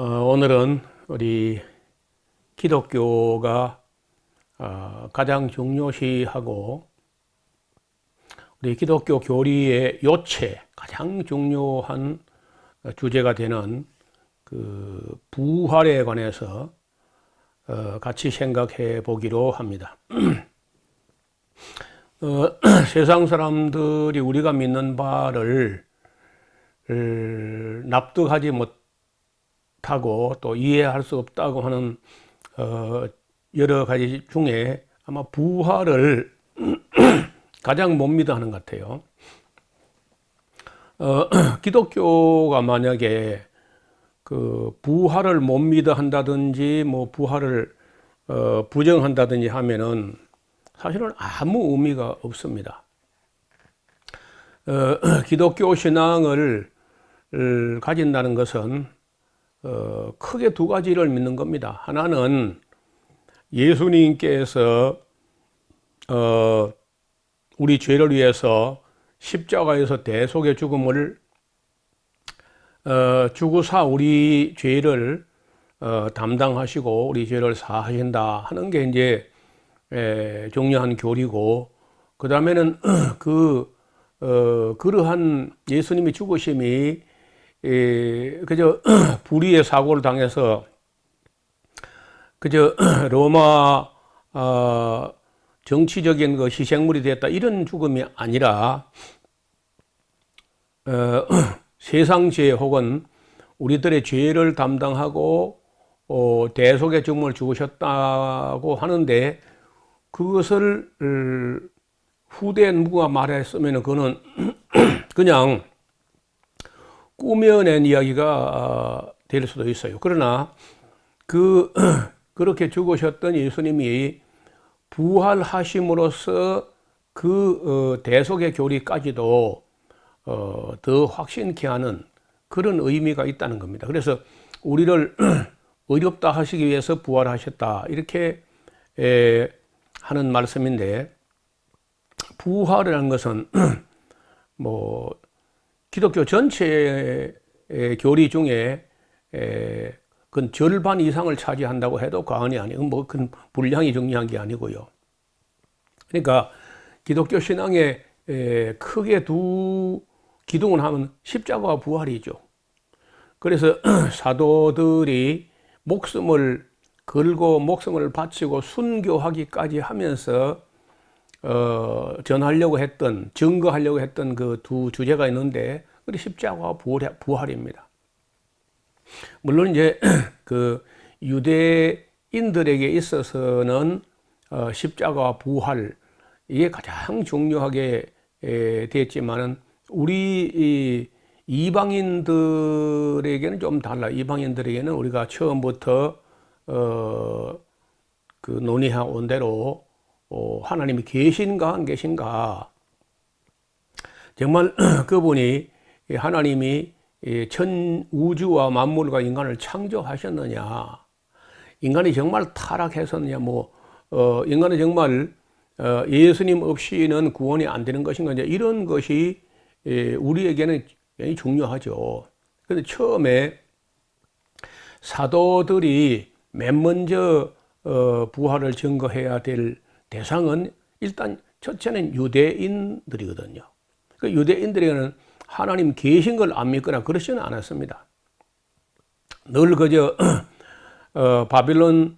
오늘은 우리 기독교가 가장 중요시하고 우리 기독교 교리의 요체, 가장 중요한 주제가 되는 그 부활에 관해서 같이 생각해 보기로 합니다. 세상 사람들이 우리가 믿는 바를 납득하지 못하고 또 이해할 수 없다고 하는 여러 가지 중에 아마 부활을 가장 못 믿어 하는 것 같아요. 기독교가 만약에 그 부활을 못 믿어 한다든지 뭐 부활을 부정한다든지 하면은 사실은 아무 의미가 없습니다. 기독교 신앙을 가진다는 것은 크게 두 가지를 믿는 겁니다. 하나는 예수님께서 우리 죄를 위해서 십자가에서 대속의 죽음을 주구사 우리 죄를 담당하시고 우리 죄를 사하신다 하는 게 이제 중요한 교리고, 그 다음에는 그러한 예수님이 죽으심이 그저 불의의 사고를 당해서 그저 로마 정치적인 그 희생물이 됐다 이런 죽음이 아니라 세상 죄 혹은 우리들의 죄를 담당하고 대속의 죽음을 죽으셨다고 하는데, 그것을 후대 누가 말했으면 그거는 그냥 꾸며낸 이야기가 될 수도 있어요. 그러나 그렇게 죽으셨던 예수님이 부활하심으로써 그 대속의 교리까지도 더 확신케 하는 그런 의미가 있다는 겁니다. 그래서 우리를 의롭다 하시기 위해서 부활하셨다 이렇게 하는 말씀인데, 부활이라는 것은 뭐 기독교 전체의 교리 중에 그 절반 이상을 차지한다고 해도 과언이 아니고 뭐 그 분량이 중요한 게 아니고요. 그러니까 기독교 신앙에 크게 두 기둥을 하면 십자가와 부활이죠. 그래서 사도들이 목숨을 걸고 목숨을 바치고 순교하기까지 하면서 전하려고 했던, 증거하려고 했던 그 두 주제가 있는데, 그게 십자가와 부활입니다. 물론 이제 그 유대인들에게 있어서는 십자가와 부활 이게 가장 중요하게 됐지만은 우리 이방인들에게는 좀 달라. 이방인들에게는 우리가 처음부터 그 논의해 온 대로 하나님이 계신가 안 계신가, 정말 그분이 하나님이 전 우주와 만물과 인간을 창조하셨느냐, 인간이 정말 타락했었느냐, 뭐 인간은 정말 예수님 없이는 구원이 안 되는 것인가, 이제 이런 것이 우리에게는 굉장히 중요하죠. 그런데 처음에 사도들이 맨 먼저 부활을 증거해야 될 대상은 일단 첫째는 유대인들이거든요. 그 유대인들에게는 하나님 계신 걸 안 믿거나 그러지는 않았습니다. 늘 그저 바빌론이라든지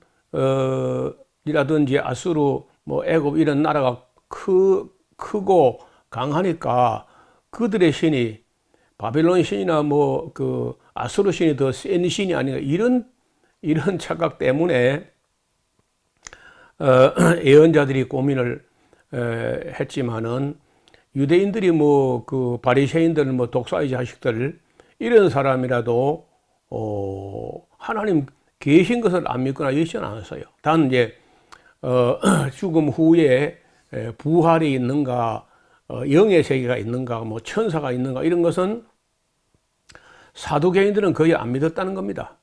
아수르, 뭐 애굽 이런 나라가 크고 강하니까 그들의 신이 바빌론 신이나 뭐 그 아수르 신이 더 센 신이 아닌가, 이런 착각 때문에 예언자들이 고민을 했지만은, 유대인들이 뭐 그 바리새인들, 뭐 독사의 자식들 이런 사람이라도 하나님 계신 것을 안 믿거나 이러지는 않았어요. 단 이제 죽음 후에 부활이 있는가, 영의 세계가 있는가, 뭐 천사가 있는가, 이런 것은 사두개인들은 거의 안 믿었다는 겁니다.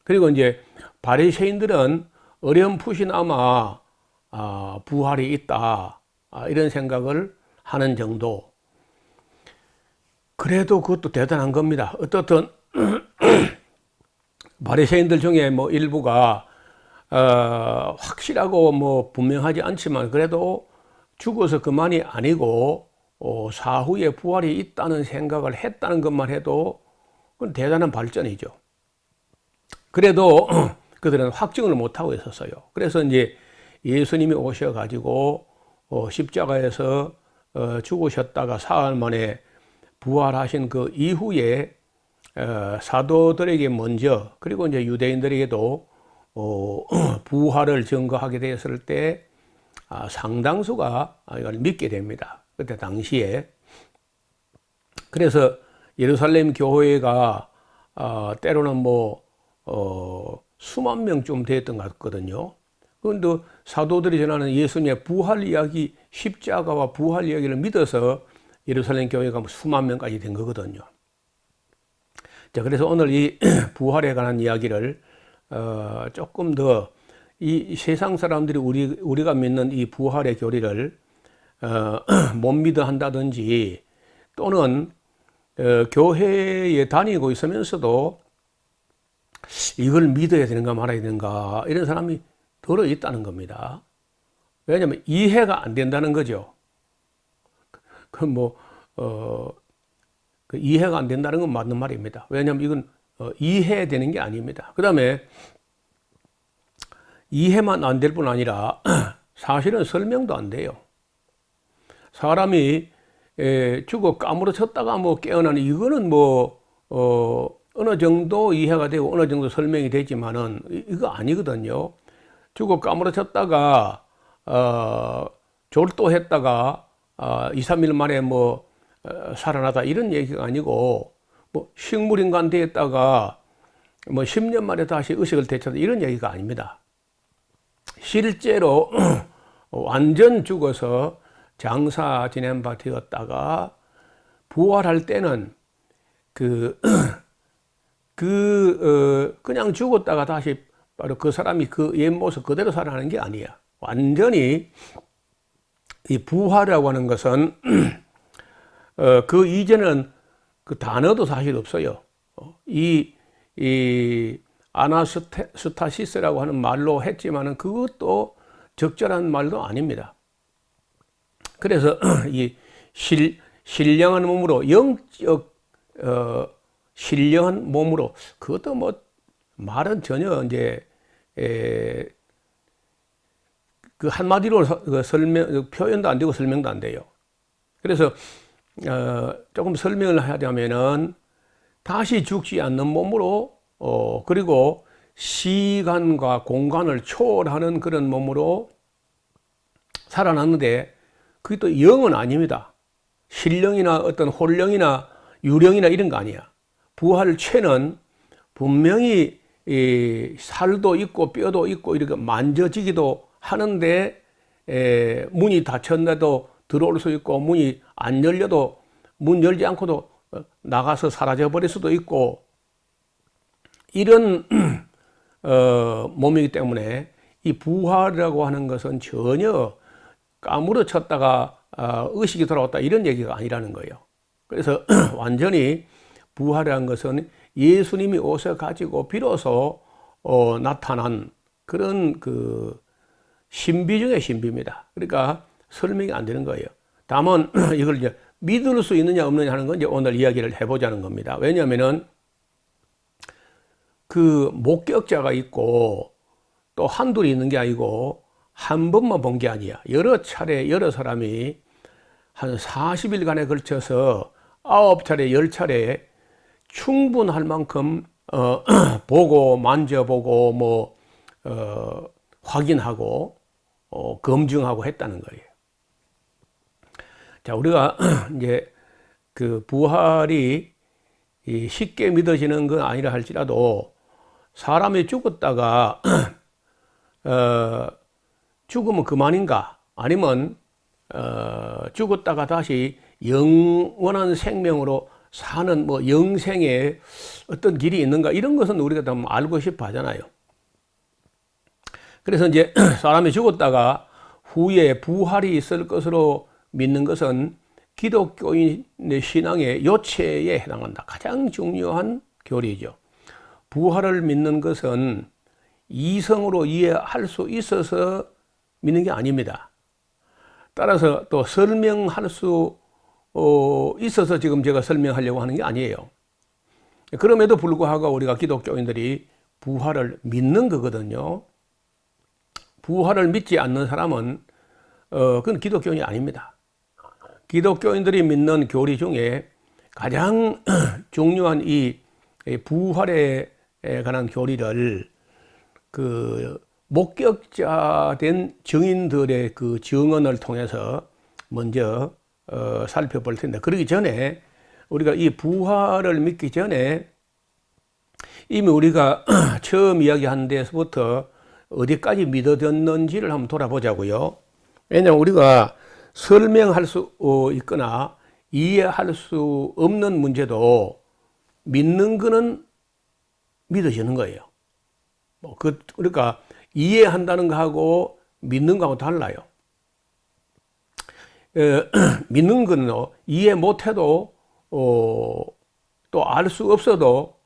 그리고 이제 바리새인들은 어렴풋이나마 부활이 있다 이런 생각을 하는 정도. 그래도 그것도 대단한 겁니다. 어떻든 바리새인들 중에 뭐 일부가 확실하고 뭐 분명하지 않지만 그래도 죽어서 그만이 아니고 사후에 부활이 있다는 생각을 했다는 것만 해도 그건 대단한 발전이죠. 그래도 그들은 확증을 못하고 있었어요. 그래서 이제 예수님이 오셔가지고 십자가에서 죽으셨다가 사흘 만에 부활하신 그 이후에 사도들에게 먼저 그리고 이제 유대인들에게도 부활을 증거하게 되었을 때 상당수가 이걸 믿게 됩니다. 그때 당시에. 그래서 예루살렘 교회가 때로는 뭐 수만 명쯤 됐던 것 같거든요. 그런데 사도들이 전하는 예수님의 부활 이야기, 십자가와 부활 이야기를 믿어서 예루살렘 교회가 수만 명까지 된 거거든요. 자, 그래서 오늘 이 부활에 관한 이야기를 조금 더 이 세상 사람들이 우리가 믿는 이 부활의 교리를 못 믿어 한다든지 또는 교회에 다니고 있으면서도 이걸 믿어야 되는가 말아야 되는가 이런 사람이 들어 있다는 겁니다. 왜냐하면 이해가 안 된다는 거죠. 이해가 안 된다는 건 맞는 말입니다. 왜냐하면 이건 이해되는 게 아닙니다. 그 다음에 이해만 안 될 뿐 아니라 사실은 설명도 안 돼요. 사람이 죽어 까무러쳤다가 뭐 깨어나는 이거는 뭐 어느 정도 이해가 되고 어느 정도 설명이 되지만은 이거 아니거든요. 죽어 까무러쳤다가 졸도했다가 2, 3일 만에 뭐 살아나다 이런 얘기가 아니고 뭐 식물인간 되었다가 뭐 10년 만에 다시 의식을 되찾다 이런 얘기가 아닙니다. 실제로 완전 죽어서 장사 지낸 바 되었다가 부활할 때는 그냥 죽었다가 다시 바로 그 사람이 그 옛 모습 그대로 살아나는 게 아니야. 완전히 이 부활이라고 하는 것은 그 이전은 그 단어도 사실 없어요. 이 아나스타시스라고 하는 말로 했지만은 그것도 적절한 말도 아닙니다. 그래서 이 신령한 몸으로 영적 신령한 몸으로 그것도 뭐 말은 전혀 이제 그 한마디로 표현도 안 되고 설명도 안 돼요. 그래서 조금 설명을 하자면은 다시 죽지 않는 몸으로 그리고 시간과 공간을 초월하는 그런 몸으로 살아났는데 그게 또 영은 아닙니다. 신령이나 어떤 혼령이나 유령이나 이런 거 아니야. 부활체는 분명히 살도 있고 뼈도 있고 이렇게 만져지기도 하는데 문이 닫혔는데도 들어올 수 있고 문이 안 열려도 문 열지 않고도 나가서 사라져 버릴 수도 있고 이런 몸이기 때문에 이 부활이라고 하는 것은 전혀 까무러쳤다가 의식이 돌아왔다 이런 얘기가 아니라는 거예요. 그래서 완전히 부활이라는 것은 예수님이 오셔가지고 비로소 나타난 그런 그 신비 중의 신비입니다. 그러니까 설명이 안 되는 거예요. 다만 이걸 이제 믿을 수 있느냐 없느냐 하는 건 이제 오늘 이야기를 해보자는 겁니다. 왜냐하면은 그 목격자가 있고 또 한둘이 있는 게 아니고 한 번만 본 게 아니야. 여러 차례 여러 사람이 한 40일간에 걸쳐서 9차례 10차례 충분할 만큼 보고 만져보고 뭐 확인하고 검증하고 했다는 거예요. 자, 우리가 이제 그 부활이 쉽게 믿어지는 건 아니라 할지라도 사람이 죽었다가 죽으면 그만인가? 아니면 죽었다가 다시 영원한 생명으로 사는 뭐 영생의 어떤 길이 있는가? 이런 것은 우리가 좀 알고 싶어 하잖아요. 그래서 이제 사람이 죽었다가 후에 부활이 있을 것으로 믿는 것은 기독교인의 신앙의 요체에 해당한다. 가장 중요한 교리죠. 부활을 믿는 것은 이성으로 이해할 수 있어서 믿는 게 아닙니다. 따라서 또 설명할 수 있어서 지금 제가 설명하려고 하는 게 아니에요. 그럼에도 불구하고 우리가 기독교인들이 부활을 믿는 거거든요. 부활을 믿지 않는 사람은 그건 기독교인이 아닙니다. 기독교인들이 믿는 교리 중에 가장 중요한 이 부활에 관한 교리를 그 목격자 된 증인들의 그 증언을 통해서 먼저 살펴볼 텐데, 그러기 전에 우리가 이 부활을 믿기 전에 이미 우리가 처음 이야기한 데서부터 어디까지 믿어졌는지를 한번 돌아보자고요. 왜냐하면 우리가 설명할 수 있거나 이해할 수 없는 문제도 믿는 거는 믿어지는 거예요. 그러니까 이해한다는 거하고 믿는 거하고 달라요. 믿는 거는 이해 못해도 또 알 수 없어도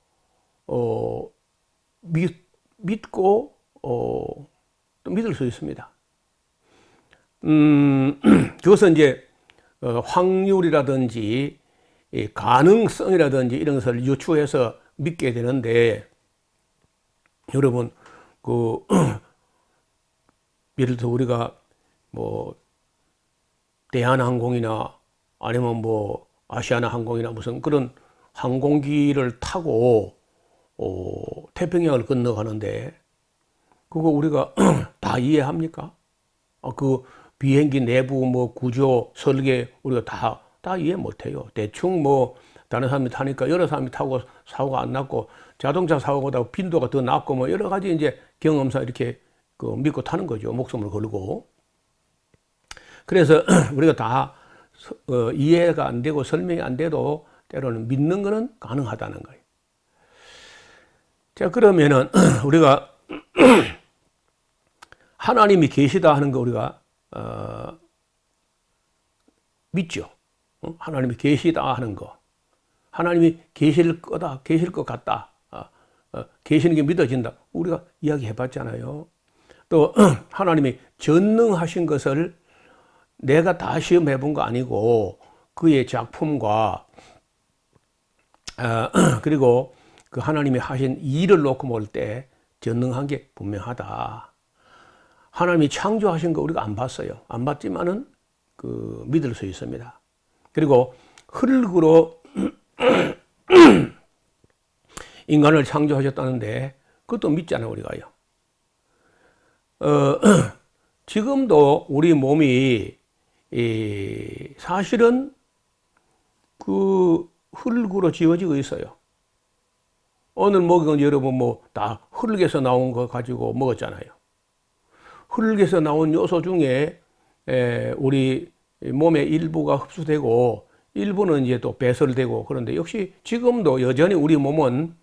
믿고 또 믿을 수 있습니다. 그것은 이제 확률이라든지 가능성이라든지 이런 것을 유추해서 믿게 되는데, 여러분 예를 들어 우리가 뭐 대한항공이나 아니면 뭐 아시아나 항공이나 무슨 그런 항공기를 타고 태평양을 건너가는데 그거 우리가 다 이해합니까? 그 비행기 내부 뭐 구조 설계 우리가 다 이해 못해요. 대충 뭐 다른 사람이 타니까 여러 사람이 타고 사고가 안 났고, 자동차 사고보다 빈도가 더 낮고 뭐 여러 가지 이제 경험상 이렇게 믿고 타는 거죠. 목숨을 걸고. 그래서 우리가 다 이해가 안 되고 설명이 안 돼도 때로는 믿는 거는 가능하다는 거예요. 자, 그러면은 우리가 하나님이 계시다 하는 거 우리가 믿죠. 하나님이 계시다 하는 거, 하나님이 계실 거다, 계실 것 같다, 계시는 게 믿어진다, 우리가 이야기해 봤잖아요. 또 하나님이 전능하신 것을 내가 다 시험해 본 거 아니고 그의 작품과 그리고 그 하나님이 하신 일을 놓고 볼 때 전능한 게 분명하다. 하나님이 창조하신 거 우리가 안 봤어요. 안 봤지만은 믿을 수 있습니다. 그리고 흙으로 인간을 창조하셨다는데 그것도 믿잖아요, 우리가요. 지금도 우리 몸이 사실은 그 흙으로 지어지고 있어요. 오늘 먹은 건 여러분 뭐 다 흙에서 나온 거 가지고 먹었잖아요. 흙에서 나온 요소 중에 우리 몸의 일부가 흡수되고 일부는 이제 또 배설되고, 그런데 역시 지금도 여전히 우리 몸은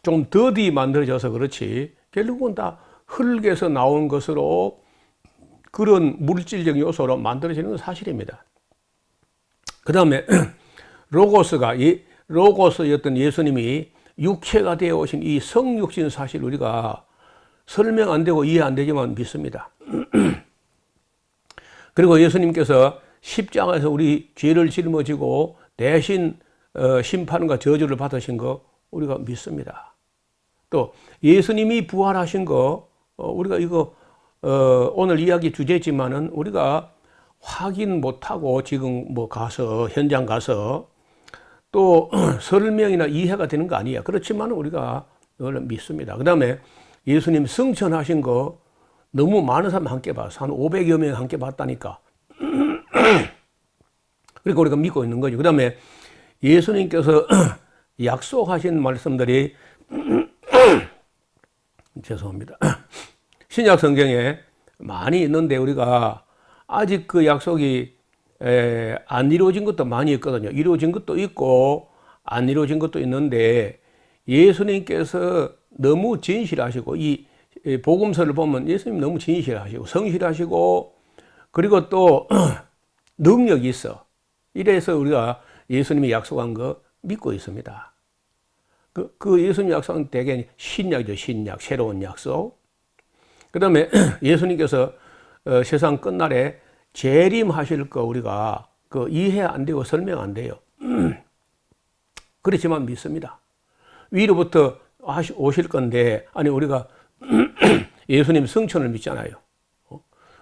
좀 더디 만들어져서 그렇지 결국은 다 흙에서 나온 것으로 그런 물질적 요소로 만들어지는 건 사실입니다. 그 다음에 로고스였던 예수님이 육체가 되어 오신 이 성육신 사실 우리가 설명 안 되고 이해 안 되지만 믿습니다. 그리고 예수님께서 십자가에서 우리 죄를 짊어지고 대신 심판과 저주를 받으신 거 우리가 믿습니다. 또 예수님이 부활하신 거 우리가 이거 오늘 이야기 주제지만은 우리가 확인 못하고 지금 뭐 가서 현장 가서 또 설명이나 이해가 되는 거 아니야. 그렇지만 우리가 이걸 믿습니다. 그 다음에 예수님 승천하신 거 너무 많은 사람 함께 봤어. 한 500여 명 함께 봤다니까. 그러니까 우리가 믿고 있는 거죠. 그 다음에 예수님께서 약속하신 말씀들이 죄송합니다. 신약 성경에 많이 있는데 우리가 아직 그 약속이 안 이루어진 것도 많이 있거든요. 이루어진 것도 있고 안 이루어진 것도 있는데 예수님께서 너무 진실하시고 이 복음서를 보면 예수님 너무 진실하시고 성실하시고 그리고 또 능력이 있어. 이래서 우리가 예수님이 약속한 거 믿고 있습니다. 그 예수님 약속은 대개 신약이죠. 신약, 새로운 약속. 그 다음에 예수님께서 세상 끝날에 재림하실 거 우리가 그 이해 안 되고 설명 안 돼요. 그렇지만 믿습니다. 위로부터 오실 건데, 아니, 우리가 예수님 성천을 믿잖아요.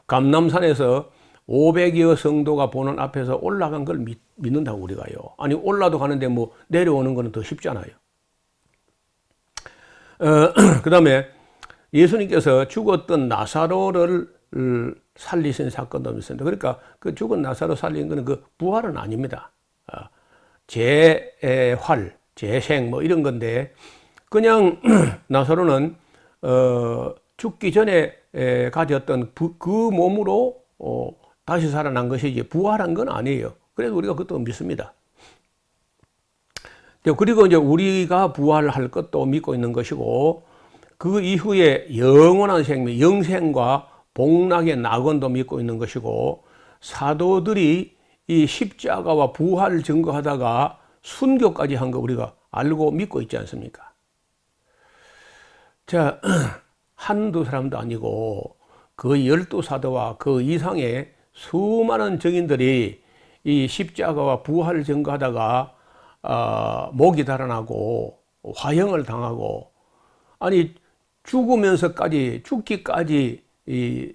감람산에서 500여 성도가 보는 앞에서 올라간 걸 믿는다고 우리가요. 아니, 올라도 가는데 뭐 내려오는 거는 더 쉽잖아요. 그 다음에 예수님께서 죽었던 나사로를 살리신 사건도 있습니다. 그러니까 그 죽은 나사로 살린 거는 그 부활은 아닙니다. 재활, 재생 뭐 이런 건데, 그냥 나사로는 죽기 전에 가졌던 그 몸으로 다시 살아난 것이지 부활한 건 아니에요. 그래서 우리가 그것도 믿습니다. 그리고 이제 우리가 부활할 것도 믿고 있는 것이고, 그 이후에 영원한 생명, 영생과 복락의 낙원도 믿고 있는 것이고, 사도들이 이 십자가와 부활을 증거하다가 순교까지 한 거 우리가 알고 믿고 있지 않습니까? 자, 한두 사람도 아니고 그 12사도와 그 이상의 수많은 증인들이 이 십자가와 부활을 증거하다가 목이 달아나고 화형을 당하고, 아니 죽으면서까지 죽기까지 이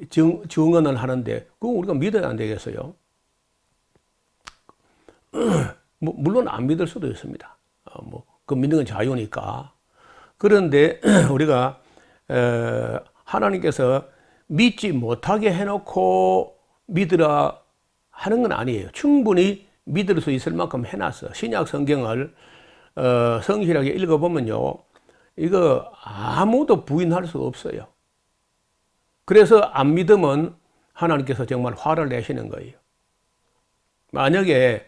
증언을 하는데 그거 우리가 믿어야 안 되겠어요? 물론 안 믿을 수도 있습니다. 그 믿는 건 자유니까. 그런데 우리가 하나님께서 믿지 못하게 해놓고 믿으라 하는 건 아니에요. 충분히 믿을 수 있을 만큼 해놨어. 신약 성경을 성실하게 읽어보면요, 이거 아무도 부인할 수 없어요. 그래서 안 믿으면 하나님께서 정말 화를 내시는 거예요. 만약에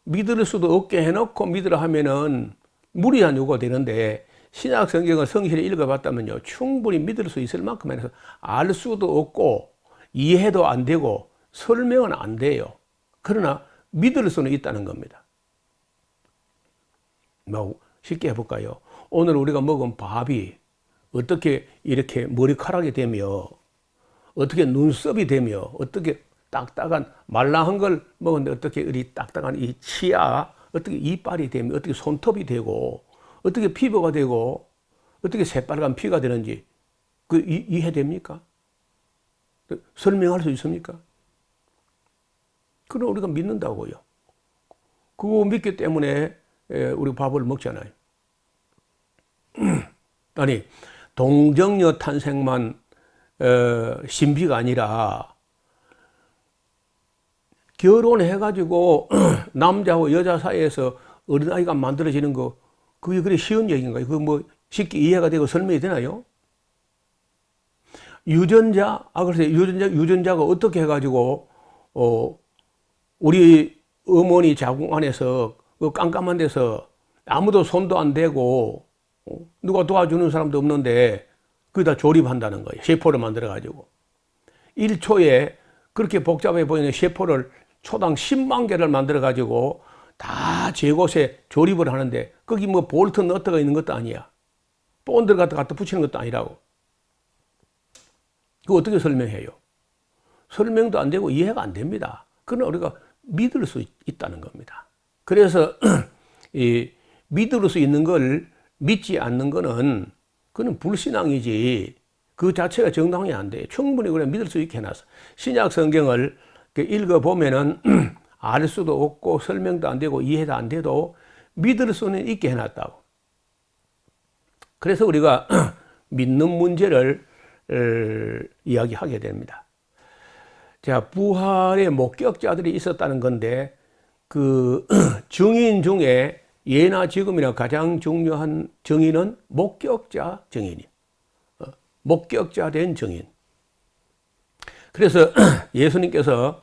믿을 수도 없게 해놓고 믿으라 하면은 무리한 요구가 되는데, 신약 성경을 성실히 읽어봤다면요, 충분히 믿을 수 있을 만큼 해서 알 수도 없고 이해도 안 되고 설명은 안 돼요. 그러나 믿을 수는 있다는 겁니다. 뭐 쉽게 해볼까요? 오늘 우리가 먹은 밥이 어떻게 이렇게 머리카락이 되며, 어떻게 눈썹이 되며, 어떻게 딱딱한 말랑한 걸 먹었는데 어떻게 이 딱딱한 이 치아, 어떻게 이빨이 되며, 어떻게 손톱이 되고, 어떻게 피부가 되고, 어떻게 새빨간 피가 되는지 그 이해됩니까? 설명할 수 있습니까? 그럼 우리가 믿는다고요. 그거 믿기 때문에 우리 밥을 먹잖아요. 아니, 동정녀 탄생만 신비가 아니라 결혼해가지고 남자와 여자 사이에서 어린아이가 만들어지는 거, 그게 그래 쉬운 얘기인가요? 그거 뭐 쉽게 이해가 되고 설명이 되나요? 그래서 유전자가 어떻게 해가지고 우리 어머니 자궁 안에서 그 깜깜한 데서 아무도 손도 안 대고 누가 도와주는 사람도 없는데 그다 조립한다는 거예요. 세포를 만들어가지고 1초에 그렇게 복잡해 보이는 세포를 초당 10만 개를 만들어가지고 다 제곳에 조립을 하는데, 거기 뭐 볼트 너트가 있는 것도 아니야. 본드 갖다 붙이는 것도 아니라고. 그거 어떻게 설명해요? 설명도 안 되고 이해가 안 됩니다. 그러나 우리가 믿을 수 있다는 겁니다. 그래서 이 믿을 수 있는 걸 믿지 않는 거는 그건 불신앙이지, 그 자체가 정당이 안 돼요. 충분히 그래 믿을 수 있게 해놨어. 신약 성경을 읽어보면은 알 수도 없고 설명도 안 되고 이해도 안 돼도 믿을 수는 있게 해놨다고. 그래서 우리가 믿는 문제를 이야기하게 됩니다. 자, 부활의 목격자들이 있었다는 건데, 그 증인 중에 예나 지금이나 가장 중요한 증인은 목격자 증인이에요. 목격자 된 증인. 그래서 예수님께서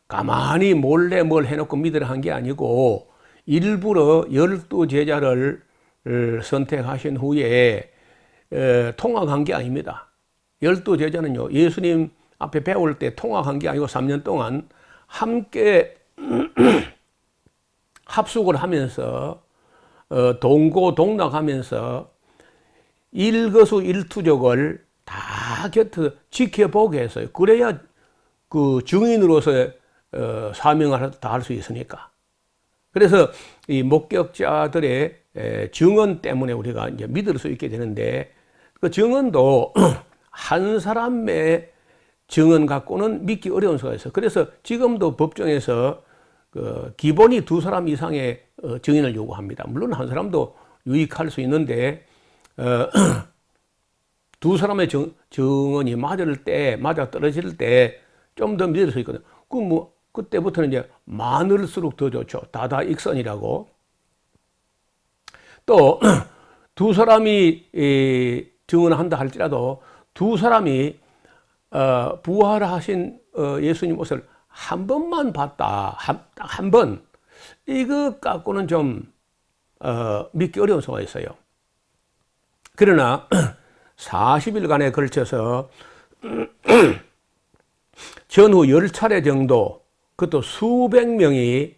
가만히 몰래 뭘 해놓고 믿으라 한 게 아니고, 일부러 12제자를 선택하신 후에 통학한 게 아닙니다. 12제자는요, 예수님 앞에 배울 때 통학한 게 아니고 3년 동안 함께 합숙을 하면서 동고동락하면서 일거수일투족을 다 곁에서 지켜보게 했어요. 그래야 그 증인으로서의 사명을 다 할 수 있으니까. 그래서 이 목격자들의 증언 때문에 우리가 이제 믿을 수 있게 되는데, 그 증언도 한 사람의 증언 갖고는 믿기 어려운 수가 있어요. 그래서 지금도 법정에서 그 기본이 2사람 이상의 증인을 요구합니다. 물론 한 사람도 유익할 수 있는데 2사람의 증언이 맞아 떨어질 때 좀 더 믿을 수 있거든요. 그때부터는 이제 많을수록 더 좋죠. 다다익선이라고. 또 2사람이 증언한다 할지라도 2사람이 부활하신 예수님 옷을 한 번만 봤다, 한 번, 이것 갖고는 좀 믿기 어려운 수가 있어요. 그러나 40일간에 걸쳐서 전후 10차례 정도, 그것도 수백 명이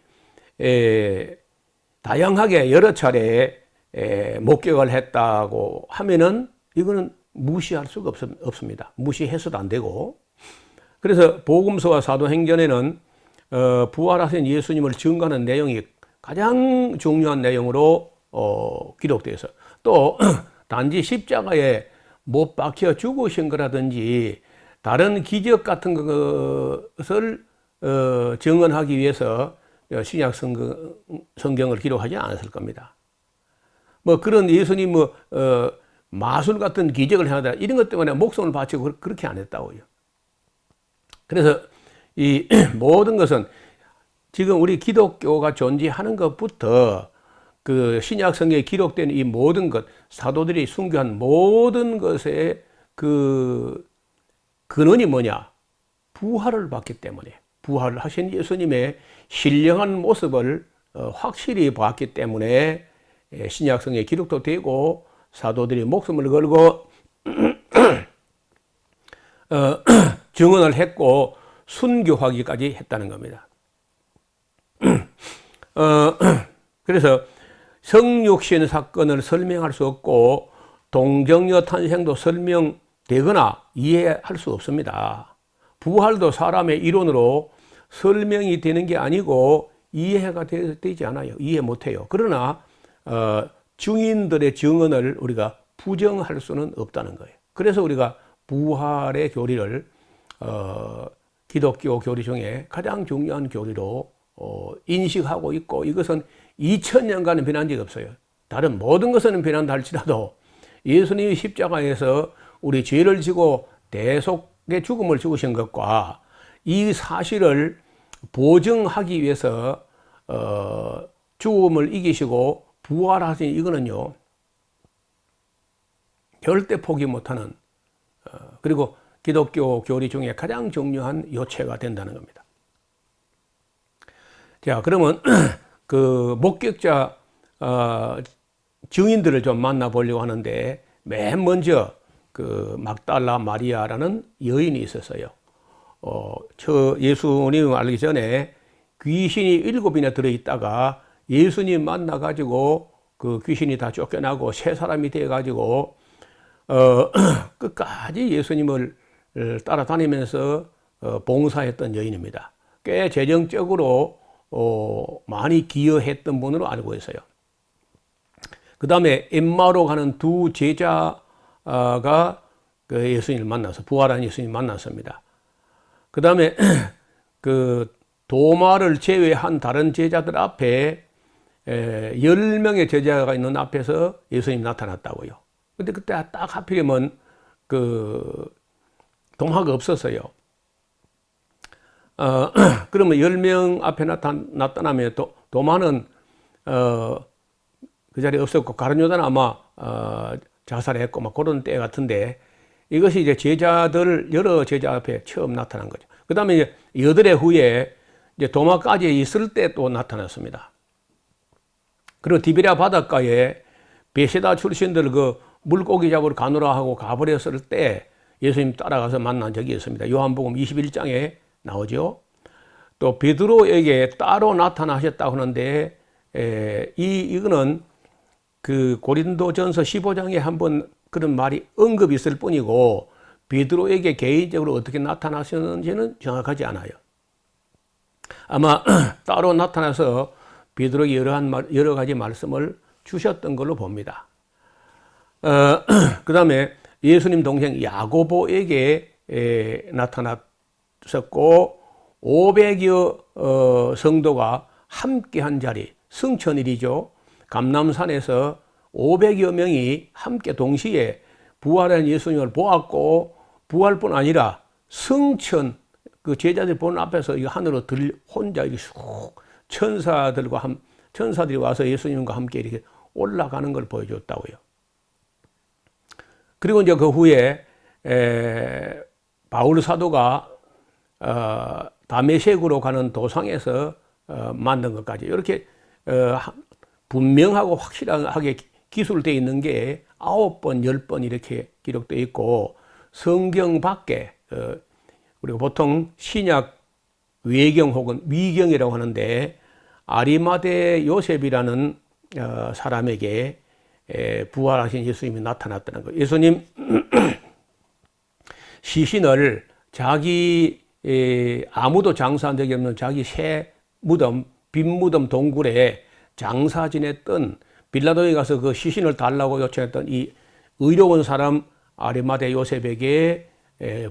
다양하게 여러 차례 목격을 했다고 하면은 이거는 무시할 수가 없습니다. 무시해서도 안 되고. 그래서 복음서와 사도행전에는 부활하신 예수님을 증거하는 내용이 가장 중요한 내용으로 기록되어 있어요. 또 단지 십자가에 못 박혀 죽으신 거라든지 다른 기적 같은 것을 증언하기 위해서 신약 성경을 기록하지 않았을 겁니다. 뭐 그런 예수님 마술 같은 기적을 행하다 이런 것 때문에 목숨을 바치고 그렇게 안 했다고요. 그래서 이 모든 것은 지금 우리 기독교가 존재하는 것부터 그 신약 성경에 기록된 이 모든 것, 사도들이 순교한 모든 것의 그 근원이 뭐냐? 부활을 받기 때문에, 부활을 하신 예수님의 신령한 모습을 확실히 봤기 때문에 신약 성경에 기록도 되고 사도들이 목숨을 걸고 증언을 했고 순교하기까지 했다는 겁니다. 그래서 성육신 사건을 설명할 수 없고 동정녀 탄생도 설명되거나 이해할 수 없습니다. 부활도 사람의 이론으로 설명이 되는 게 아니고 이해가 되지 않아요. 이해 못해요. 그러나 증인들의 증언을 우리가 부정할 수는 없다는 거예요. 그래서 우리가 부활의 교리를 기독교 교리 중에 가장 중요한 교리로 인식하고 있고, 이것은 2000년간은 변한 적이 없어요. 다른 모든 것은 변한다 할지라도 예수님이 십자가에서 우리 죄를 지고 대속의 죽음을 죽으신 것과 이 사실을 보증하기 위해서 죽음을 이기시고 부활하신 이거는요 절대 포기 못하는 그리고 기독교 교리 중에 가장 중요한 요체가 된다는 겁니다. 자, 그러면 그 목격자 증인들을 좀 만나보려고 하는데, 맨 먼저 그 막달라 마리아라는 여인이 있었어요. 예수님 알기 전에 귀신이 7이나 들어있다가 예수님 만나가지고 그 귀신이 다 쫓겨나고 새 사람이 돼가지고 끝까지 예수님을 따라다니면서 봉사했던 여인입니다. 꽤 재정적으로 많이 기여했던 분으로 알고 있어요. 그 다음에 엠마오로 가는 2 제자가 그 예수님을 만나서 부활한 예수님을 만났습니다. 그 다음에 그 도마를 제외한 다른 제자들 앞에 10명의 제자가 있는 앞에서 예수님이 나타났다고요. 근데 그때 딱 하필이면 그 도마가 없었어요. 그러면 10명 앞에 나타나면 도마는 그 자리에 없었고 가룟 요다는 아마 자살했고 막 그런 때 같은데, 이것이 이제 여러 제자 앞에 처음 나타난 거죠. 그 다음에 이제 8해 후에 이제 도마까지 있을 때 또 나타났습니다. 그리고 디베랴 바닷가에 베세다 출신들 그 물고기 잡으러 가노라 하고 가버렸을 때 예수님 따라가서 만난 적이 있습니다. 요한복음 21장에 나오죠. 또 베드로에게 따로 나타나셨다고 하는데 이거는 그 고린도전서 15장에 한번 그런 말이 언급이 있을 뿐이고 베드로에게 개인적으로 어떻게 나타나셨는지는 정확하지 않아요. 아마 따로 나타나서 베드로에게 여러 가지 말씀을 주셨던 걸로 봅니다. 그 다음에 예수님 동생 야고보에게 나타났었고 500여 성도가 함께한 자리, 승천일이죠. 감람산에서 500여 명이 함께 동시에 부활한 예수님을 보았고 부활뿐 아니라 승천, 그 제자들 보는 앞에서 이 하늘로 혼자 이렇게 쑥 천사들이 와서 예수님과 함께 이렇게 올라가는 걸 보여줬다고요. 그리고 이제 그 후에 바울 사도가 다메섹으로 가는 도상에서 만든 것까지 이렇게 분명하고 확실하게 기술되어 있는 게 9번, 10번 이렇게 기록되어 있고 성경 밖에 우리가 보통 신약 외경 혹은 위경이라고 하는데 아리마대 요셉이라는 사람에게 부활하신 예수님이 나타났다는 거예요. 예수님 시신을 자기 아무도 장사한 적이 없는 자기 새 무덤, 빈 무덤 동굴에 장사 지냈던 빌라도에 가서 그 시신을 달라고 요청했던 이 의로운 사람 아리마대 요셉에게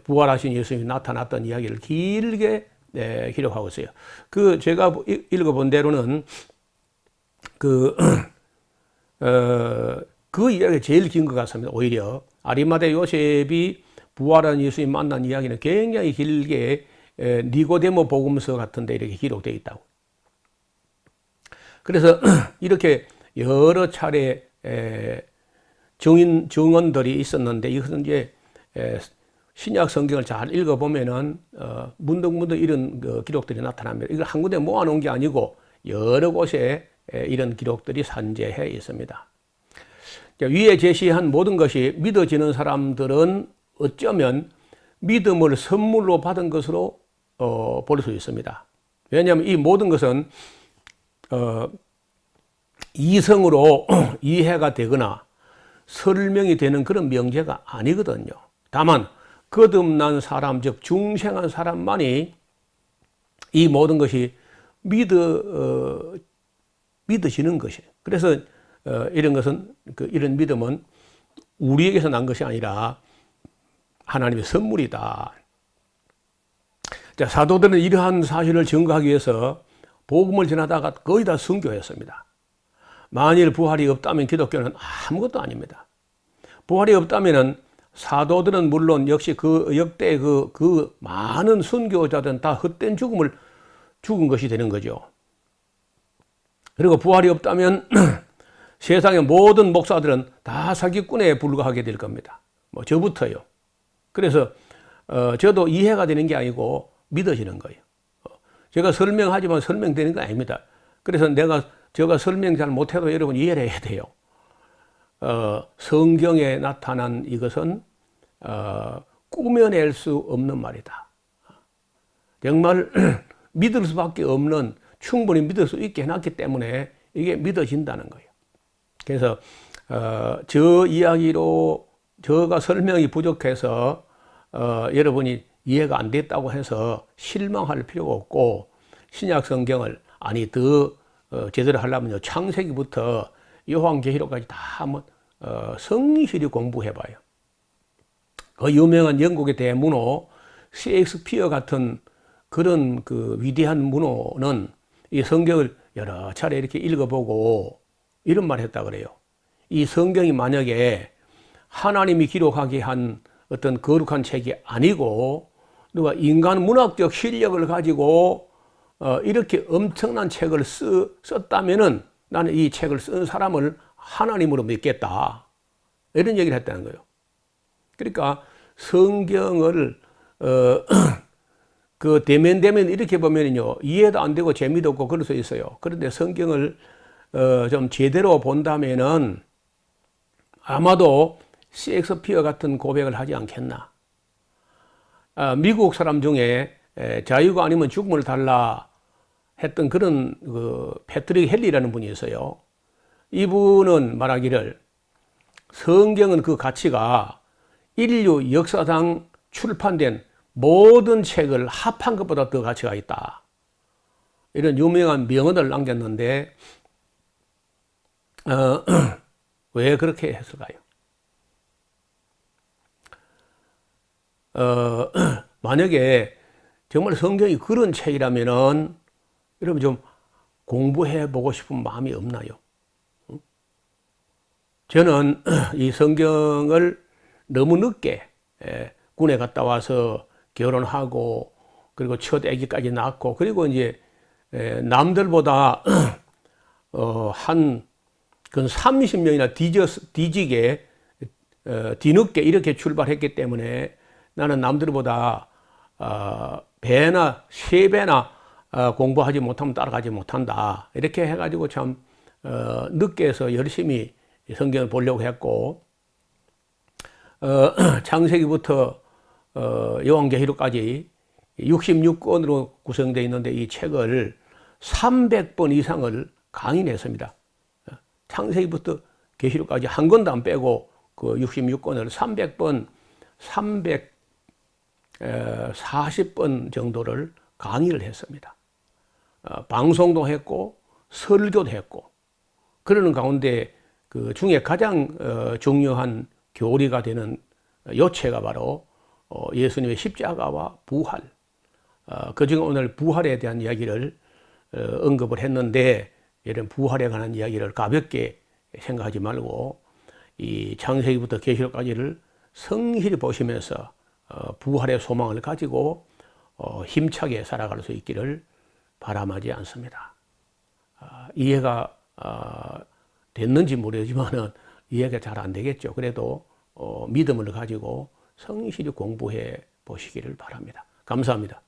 부활하신 예수님이 나타났던 이야기를 길게 기록하고 있어요. 그 제가 읽어본 대로는 그 이야기가 제일 긴 것 같습니다. 오히려 아리마대 요셉이 부활한 예수님 만난 이야기는 굉장히 길게 니고데모 복음서 같은 데 이렇게 기록되어 있다고. 그래서 이렇게 여러 차례 증언들이 있었는데 이것은 이제 신약 성경을 잘 읽어보면은 문득문득 이런 기록들이 나타납니다. 이걸 한 군데 모아놓은 게 아니고 여러 곳에 이런 기록들이 산재해 있습니다. 위에 제시한 모든 것이 믿어지는 사람들은 어쩌면 믿음을 선물로 받은 것으로 볼 수 있습니다. 왜냐하면 이 모든 것은 이성으로 이해가 되거나 설명이 되는 그런 명제가 아니거든요. 다만 거듭난 사람, 즉 중생한 사람만이 이 모든 것이 믿어지는 것이에요. 그래서 이런 것은 이런 믿음은 우리에게서 난 것이 아니라 하나님의 선물이다. 자, 사도들은 이러한 사실을 증거하기 위해서 복음을 전하다가 거의 다 순교했습니다. 만일 부활이 없다면 기독교는 아무것도 아닙니다. 부활이 없다면은 사도들은 물론 역시 그 역대 그 많은 순교자들은 다 헛된 죽은 것이 되는 거죠. 그리고 부활이 없다면 세상의 모든 목사들은 다 사기꾼에 불과하게 될 겁니다. 뭐 저부터요. 그래서 저도 이해가 되는 게 아니고 믿어지는 거예요. 제가 설명하지만 설명되는 거 아닙니다. 그래서 제가 설명 잘 못해도 여러분 이해를 해야 돼요. 성경에 나타난 이것은 꾸며낼 수 없는 말이다. 정말 믿을 수밖에 없는, 충분히 믿을 수 있게 해놨기 때문에 이게 믿어진다는 거예요. 그래서 저 이야기로 저가 설명이 부족해서 여러분이 이해가 안 됐다고 해서 실망할 필요가 없고, 신약 성경을 더 제대로 하려면요, 창세기부터 요한계시록까지 다 한번 성실히 공부해봐요. 그 유명한 영국의 대문호 셰익스피어 같은 그런 그 위대한 문호는 이 성경을 여러 차례 이렇게 읽어보고 이런 말 했다 그래요. 이 성경이 만약에 하나님이 기록하게 한 어떤 거룩한 책이 아니고 누가 인간 문학적 실력을 가지고 이렇게 엄청난 책을 썼다면은 나는 이 책을 쓴 사람을 하나님으로 믿겠다, 이런 얘기를 했다는 거예요. 그러니까 성경을 그 대면 이렇게 보면요, 이해도 안 되고 재미도 없고 그럴 수 있어요. 그런데 성경을 좀 제대로 본다면은 아마도 셰익스피어 같은 고백을 하지 않겠나. 미국 사람 중에 자유가 아니면 죽음을 달라 했던 그런 그 패트릭 헨리라는 분이 있어요. 이분은 말하기를 성경은 그 가치가 인류 역사상 출판된 모든 책을 합한 것보다 더 가치가 있다. 이런 유명한 명언을 남겼는데 왜 그렇게 했을까요? 만약에 정말 성경이 그런 책이라면은 여러분 좀 공부해 보고 싶은 마음이 없나요? 저는 이 성경을 너무 늦게 군에 갔다 와서 결혼하고 그리고 첫 아기까지 낳고 그리고 이제 남들보다 한 근 30년이나 뒤지게 뒤늦게 이렇게 출발했기 때문에 나는 남들보다 배나 세 배나 공부하지 못하면 따라가지 못한다. 이렇게 해가지고 참 늦게 해서 열심히 성경을 보려고 했고 창세기부터 요한계시록까지 66권으로 구성되어 있는데 이 책을 300번 이상을 강의했습니다. 창세기부터 계시록까지 한 권도 안 빼고 그 66권을 300번, 340번 정도를 강의를 했습니다. 방송도 했고 설교도 했고 그러는 가운데 그 중에 가장 중요한 교리가 되는 요체가 바로 예수님의 십자가와 부활. 그중에 오늘 부활에 대한 이야기를 언급을 했는데 이런 부활에 관한 이야기를 가볍게 생각하지 말고 이 창세기부터 계시록까지를 성실히 보시면서 부활의 소망을 가지고 힘차게 살아갈 수 있기를 바람하지 않습니다. 이해가 됐는지 모르지만은 이해가 잘 안 되겠죠. 그래도 믿음을 가지고 성실히 공부해 보시기를 바랍니다. 감사합니다.